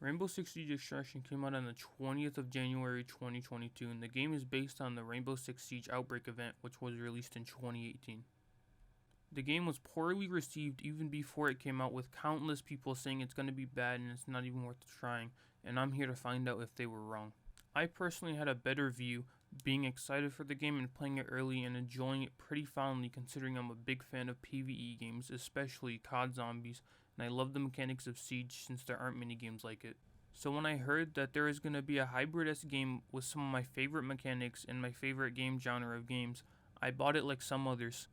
Rainbow Six Siege Extraction came out on the 20th of January 2022, and the game is based on the Rainbow Six Siege Outbreak event, which was released in 2018. The game was poorly received even before it came out, with countless people saying it's going to be bad and it's not even worth trying, and I'm here to find out if they were wrong. I personally had a better view, being excited for the game and playing it early and enjoying it pretty fondly, considering I'm a big fan of PvE games, especially COD Zombies, and I love the mechanics of Siege since there aren't many games like it. So when I heard that there is going to be a hybrid-esque game with some of my favorite mechanics and my favorite game genre of games, I bought it like some others.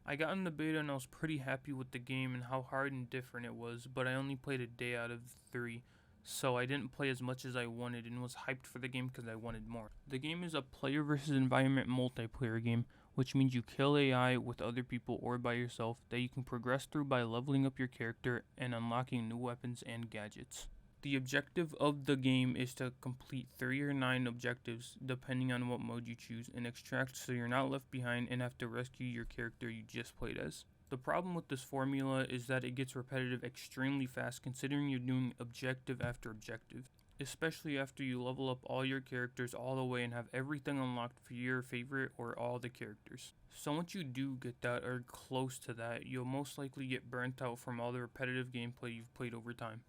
I got in the beta and I was pretty happy with the game and how hard and different it was, but I only played a day out of 3, so I didn't play as much as I wanted and was hyped for the game because I wanted more. The game is a player versus environment multiplayer game, which means you kill AI with other people or by yourself that you can progress through by leveling up your character and unlocking new weapons and gadgets. The objective of the game is to complete 3 or 9 objectives, depending on what mode you choose, and extract so you're not left behind and have to rescue your character you just played as. The problem with this formula is that it gets repetitive extremely fast, considering you're doing objective after objective, especially after you level up all your characters all the way and have everything unlocked for your favorite or all the characters. So once you do get that or close to that, you'll most likely get burnt out from all the repetitive gameplay you've played over time.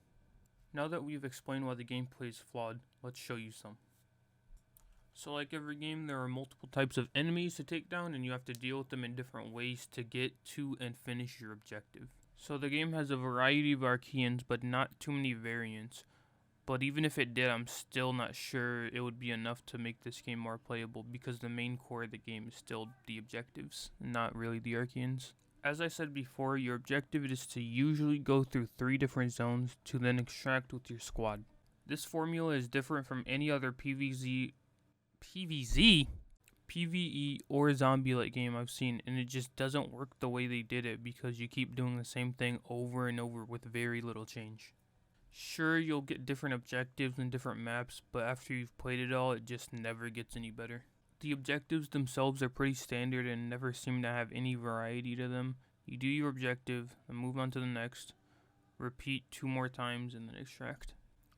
Now that we've explained why the gameplay is flawed, let's show you some. So like every game, there are multiple types of enemies to take down, and you have to deal with them in different ways to get to and finish your objective. So the game has a variety of Archeans, but not too many variants. But even if it did, I'm still not sure it would be enough to make this game more playable, because the main core of the game is still the objectives, not really the Archeans. As I said before, your objective is to usually go through 3 different zones to then extract with your squad. This formula is different from any other PvE or zombie-like game I've seen, and it just doesn't work the way they did it because you keep doing the same thing over and over with very little change. Sure, you'll get different objectives and different maps, but after you've played it all, it just never gets any better. The objectives themselves are pretty standard and never seem to have any variety to them. You do your objective, then move on to the next, repeat 2 more times, and then extract.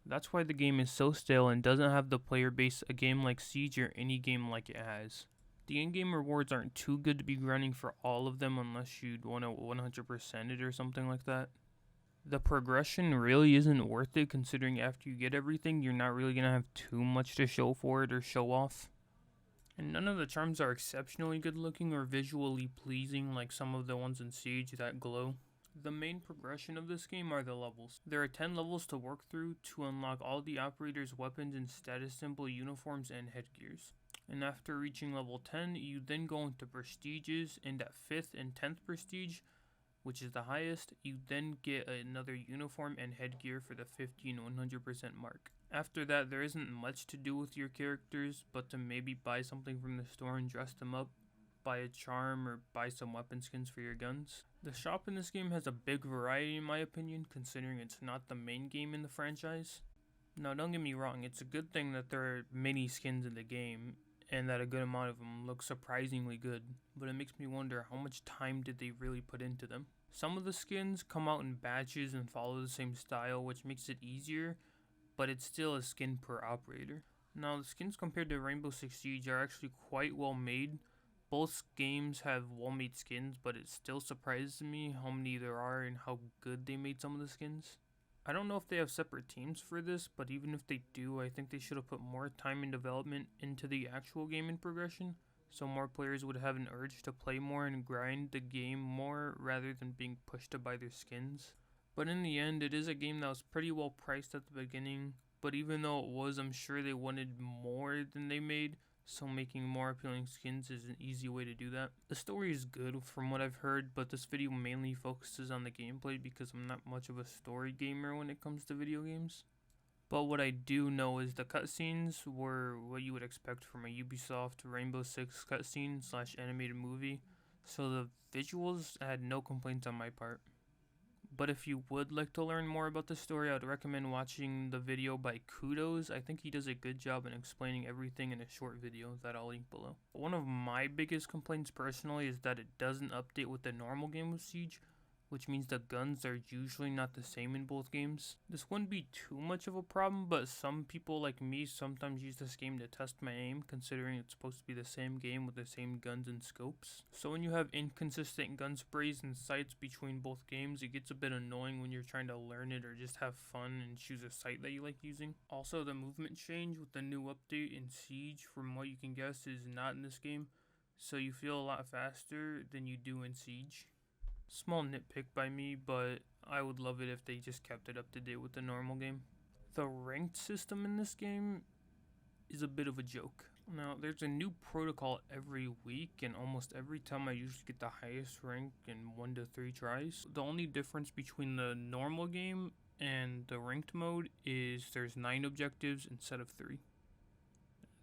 That's why the game is so stale and doesn't have the player base a game like Siege or any game like it has. The in-game rewards aren't too good to be grinding for all of them unless you'd want to 100% it or something like that. The progression really isn't worth it, considering after you get everything, you're not really going to have too much to show for it or show off. And none of the charms are exceptionally good looking or visually pleasing like some of the ones in Siege that glow. The main progression of this game are the levels. There are 10 levels to work through to unlock all the operators' weapons and status symbol uniforms and headgears. And after reaching level 10, you then go into prestiges, and at 5th and 10th prestige, which is the highest, you then get another uniform and headgear for the 50 and 100% mark. After that, there isn't much to do with your characters, but to maybe buy something from the store and dress them up, buy a charm, or buy some weapon skins for your guns. The shop in this game has a big variety in my opinion, considering it's not the main game in the franchise. Now don't get me wrong, it's a good thing that there are many skins in the game, and that a good amount of them look surprisingly good, but it makes me wonder how much time did they really put into them. Some of the skins come out in batches and follow the same style, which makes it easier, but it's still a skin per operator. Now, the skins compared to Rainbow Six Siege are actually quite well made. Both games have well made skins, but it still surprises me how many there are and how good they made some of the skins. I don't know if they have separate teams for this, but even if they do, I think they should have put more time and development into the actual game and progression, so more players would have an urge to play more and grind the game more rather than being pushed to buy their skins. But in the end, it is a game that was pretty well priced at the beginning, but even though it was, I'm sure they wanted more than they made, so making more appealing skins is an easy way to do that. The story is good from what I've heard, but this video mainly focuses on the gameplay because I'm not much of a story gamer when it comes to video games. But what I do know is the cutscenes were what you would expect from a Ubisoft Rainbow Six cutscene / animated movie, so the visuals had no complaints on my part. But if you would like to learn more about the story, I would recommend watching the video by Kudos. I think he does a good job in explaining everything in a short video that I'll link below. One of my biggest complaints personally is that it doesn't update with the normal game of Siege, which means the guns are usually not the same in both games. This wouldn't be too much of a problem, but some people like me sometimes use this game to test my aim, considering it's supposed to be the same game with the same guns and scopes. So when you have inconsistent gun sprays and sights between both games, it gets a bit annoying when you're trying to learn it or just have fun and choose a sight that you like using. Also, the movement change with the new update in Siege, from what you can guess, is not in this game, so you feel a lot faster than you do in Siege. Small nitpick by me, but I would love it if they just kept it up to date with the normal game. The ranked system in this game is a bit of a joke. Now, there's a new protocol every week, and almost every time I usually get the highest rank in 1 to 3 tries. The only difference between the normal game and the ranked mode is there's 9 objectives instead of 3.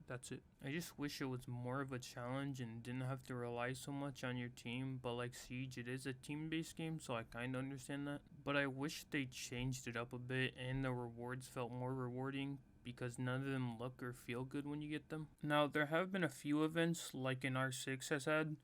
That's it. I just wish it was more of a challenge and didn't have to rely so much on your team, but like Siege, it is a team-based game, so I kinda understand that. But I wish they changed it up a bit and the rewards felt more rewarding, because none of them look or feel good when you get them. Now, there have been a few events like an R6 has had,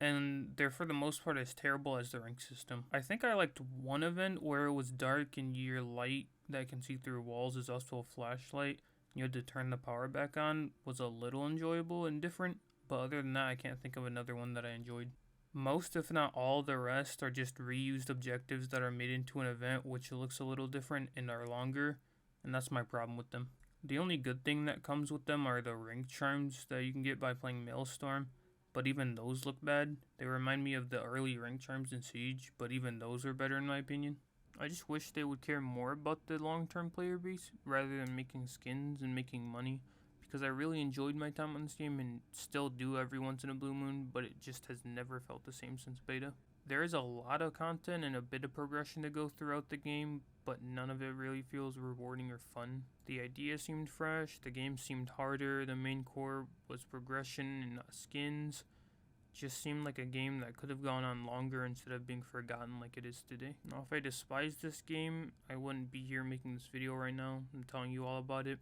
and they're for the most part as terrible as the rank system. I think I liked one event where it was dark and your light that can see through walls is also a flashlight. You had to turn the power back on, was a little enjoyable and different, but other than that, I can't think of another one that I enjoyed. Most, if not all, the rest are just reused objectives that are made into an event which looks a little different and are longer, and that's my problem with them. The only good thing that comes with them are the rank charms that you can get by playing Maelstrom, but even those look bad. They remind me of the early rank charms in Siege, but even those are better in my opinion. I just wish they would care more about the long-term player base rather than making skins and making money, because I really enjoyed my time on this game and still do every once in a blue moon, but it just has never felt the same since beta. There is a lot of content and a bit of progression to go throughout the game, but none of it really feels rewarding or fun. The idea seemed fresh, the game seemed harder, the main core was progression and not skins. Just seemed like a game that could have gone on longer instead of being forgotten like it is today. Now, if I despised this game, I wouldn't be here making this video right now and telling you all about it.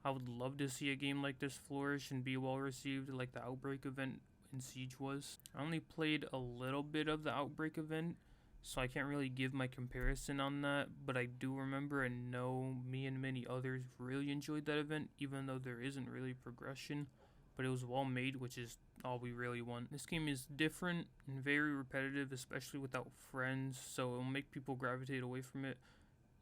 I would love to see a game like this flourish and be well received like the Outbreak event in Siege was. I only played a little bit of the Outbreak event, so I can't really give my comparison on that, but I do remember and know me and many others really enjoyed that event, even though there isn't really progression, but it was well made, which is all we really want. This game is different and very repetitive, especially without friends, so it'll make people gravitate away from it,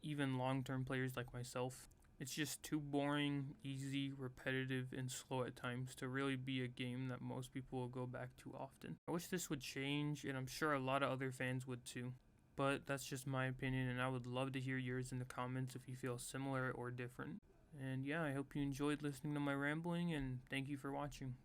even long-term players like myself. It's just too boring, easy, repetitive, and slow at times to really be a game that most people will go back to often. I wish this would change, and I'm sure a lot of other fans would too. But that's just my opinion, and I would love to hear yours in the comments if you feel similar or different. And yeah, I hope you enjoyed listening to my rambling, and thank you for watching.